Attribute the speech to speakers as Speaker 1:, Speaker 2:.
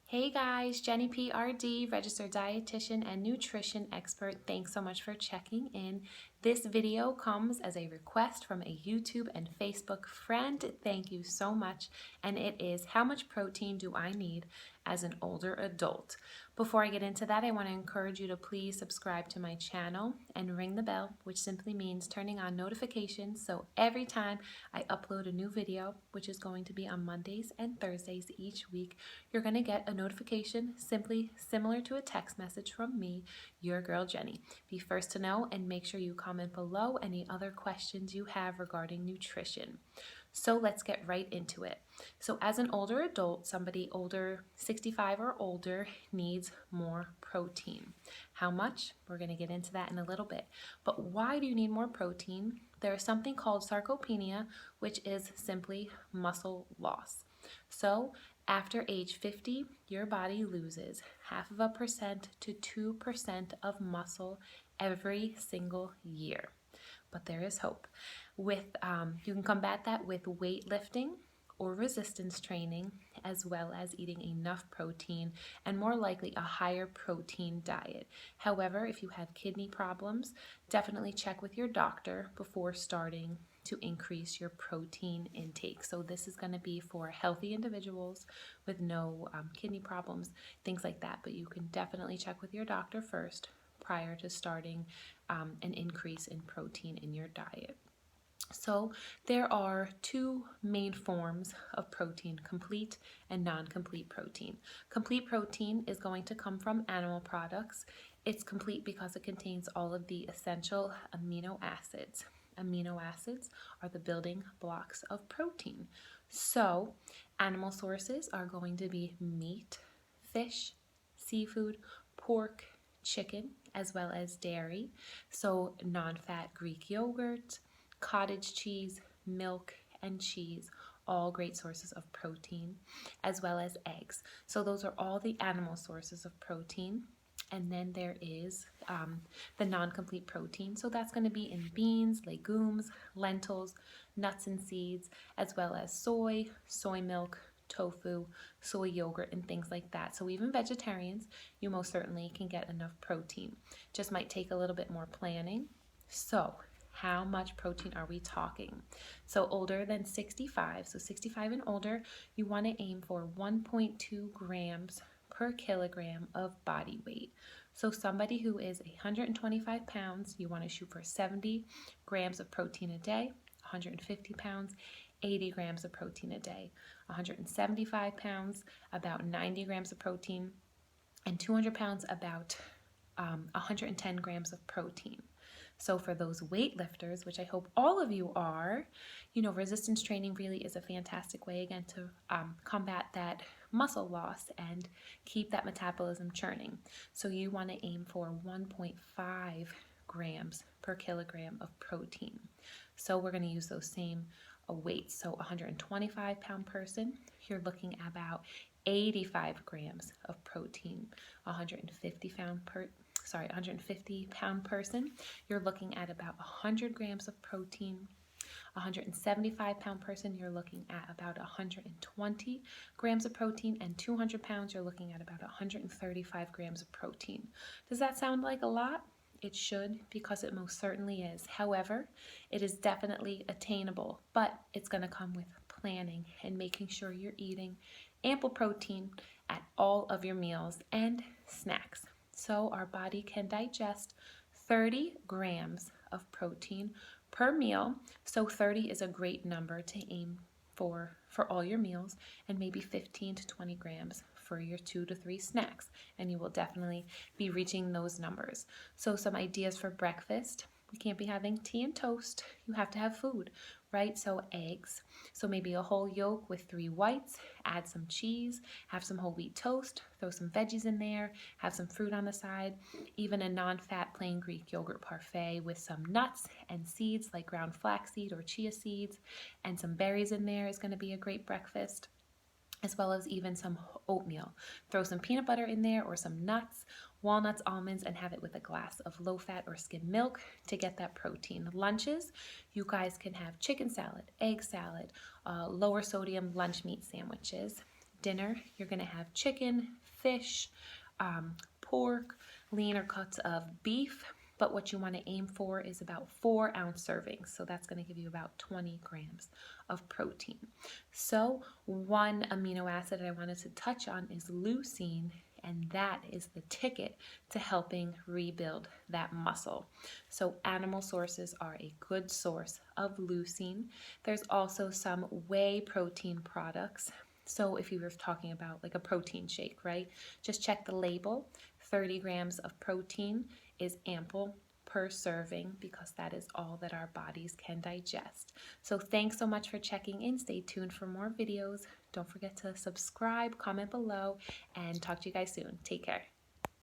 Speaker 1: Hey guys, Jenny PRD, registered dietitian and nutrition expert. Thanks so much for checking in. This video comes as a request from a YouTube and Facebook friend. Thank you so much. And it is, how much protein do I need as an older adult? Before I get into that, I want to encourage you to please subscribe to my channel and ring the bell, which simply means turning on notifications. So every time I upload a new video, which is going to be on Mondays and Thursdays each week, you're going to get a notification simply similar to a text message from me, your girl Jenny. Be first to know and make sure you comment below any other questions you have regarding nutrition. So let's get right into it. So as an older adult, somebody older, 65 or older, needs more protein. How much? We're going to get into that in a little bit. But why do you need more protein? There is something called sarcopenia, which is simply muscle loss. So after age 50, your body loses 0.5% to 2% of muscle every single year. But there is hope. You can combat that with weightlifting or resistance training, as well as eating enough protein and more likely a higher protein diet. However, if you have kidney problems, definitely check with your doctor before starting to increase your protein intake. So this is going to be for healthy individuals with no kidney problems, things like that. But you can definitely check with your doctor first prior to starting an increase in protein in your diet. So there are two main forms of protein, complete and non-complete protein. Complete protein is going to come from animal products. It's complete because it contains all of the essential amino acids. Amino acids are the building blocks of protein. So animal sources are going to be meat, fish, seafood, pork, chicken, as well as dairy. So non-fat Greek yogurt, cottage cheese, milk, and cheese, all great sources of protein, as well as eggs. So those are all the animal sources of protein. And then there is the non-complete protein. So that's going to be in beans, legumes, lentils, nuts and seeds, as well as soy milk, tofu, soy yogurt, and things like that. So even vegetarians, you most certainly can get enough protein. Just might take a little bit more planning. So how much protein are we talking? So older than 65, so 65 and older, you want to aim for 1.2 grams per kilogram of body weight. So somebody who is 125 pounds, you want to shoot for 70 grams of protein a day. 150 pounds, 80 grams of protein a day. 175 pounds, about 90 grams of protein. And 200 pounds, about 110 grams of protein. So for those weightlifters, which I hope all of you are, resistance training really is a fantastic way, again, to combat that muscle loss and keep that metabolism churning. So you want to aim for 1.5 grams per kilogram of protein. So we're going to use those same weights. So 125 pound person, you're looking at about 85 grams of protein. 150 pound person, you're looking at about 100 grams of protein. 175 pound person, you're looking at about 120 grams of protein, and 200 pounds, you're looking at about 135 grams of protein. Does that sound like a lot? It should, because it most certainly is. However, it is definitely attainable, but it's going to come with planning and making sure you're eating ample protein at all of your meals and snacks. So our body can digest 30 grams of protein per meal. So 30 is a great number to aim for all your meals, and maybe 15 to 20 grams for your 2 to 3 snacks, and you will definitely be reaching those numbers. So some ideas for breakfast: you can't be having tea and toast. You have to have food, right? So eggs. So maybe a whole yolk with 3 whites, add some cheese, have some whole wheat toast, throw some veggies in there, have some fruit on the side, even a non-fat plain Greek yogurt parfait with some nuts and seeds like ground flaxseed or chia seeds, and some berries in there is going to be a great breakfast, as well as even some oatmeal. Throw some peanut butter in there or some nuts, walnuts, almonds, and have it with a glass of low-fat or skim milk to get that protein. Lunches, you guys can have chicken salad, egg salad, lower sodium lunch meat sandwiches. dinner, you're going to have chicken, fish, pork, leaner cuts of beef, but what you want to aim for is about 4-ounce servings. So that's going to give you about 20 grams of protein. So one amino acid that I wanted to touch on is leucine, and that is the ticket to helping rebuild that muscle. So animal sources are a good source of leucine. There's also some whey protein products. So if you were talking about like a protein shake, right? Just check the label. 30 grams of protein is ample per serving because that is all that our bodies can digest. So thanks so much for checking in. Stay tuned for more videos. Don't forget to subscribe, comment below, and talk to you guys soon. Take care.